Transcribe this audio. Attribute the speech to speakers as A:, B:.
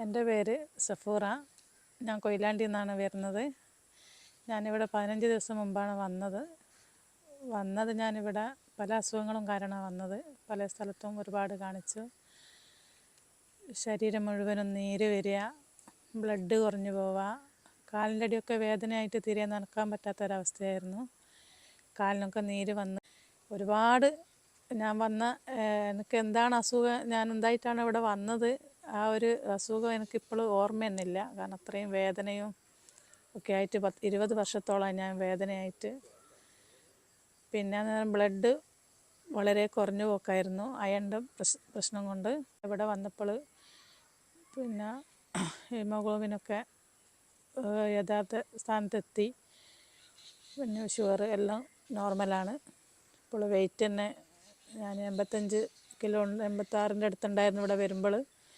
A: എൻ്റെ പേര് സഫൂറ. ഞാൻ കൊയിലാണ്ടിയിൽ നിന്നാണ് വരുന്നത്. ഞാനിവിടെ 15 ദിവസം മുമ്പാണ് വന്നത്. ഞാനിവിടെ പല അസുഖങ്ങളും കാരണമാണ് വന്നത്. പല സ്ഥലത്തും ഒരുപാട് കാണിച്ചു. ശരീരം മുഴുവനും നീര് വരിക, ബ്ലഡ് കുറഞ്ഞു പോവുക, കാലിൻ്റെ അടിയൊക്കെ വേദനയായിട്ട് തീരെ നടക്കാൻ പറ്റാത്തൊരവസ്ഥയായിരുന്നു. കാലിനൊക്കെ നീര് വന്ന് ഒരുപാട് എനിക്ക് എന്താണ് അസുഖം, ഞാൻ എന്തായിട്ടാണ് ഇവിടെ വന്നത്, ആ ഒരു അസുഖം എനിക്കിപ്പോഴും ഓർമ്മ തന്നെയില്ല. കാരണം അത്രയും വേദനയും ഒക്കെ ആയിട്ട് 20 വർഷത്തോളം ഞാൻ വേദനയായിട്ട്. പിന്നെ ബ്ലഡ് വളരെ കുറഞ്ഞു പോക്കായിരുന്നു അയണിൻ്റെ പ്രശ്നം കൊണ്ട്. ഇവിടെ വന്നപ്പോൾ പിന്നെ ഹീമോഗ്ലോബിനൊക്കെ യഥാർത്ഥ സ്ഥാനത്തെത്തി. പിന്നെ ഷുഗർ എല്ലാം നോർമലാണ്. ഇപ്പോൾ വെയിറ്റ് തന്നെ ഞാൻ 85 കിലോ 86ൻ്റെ അടുത്തുണ്ടായിരുന്നു ഇവിടെ വരുമ്പോൾ.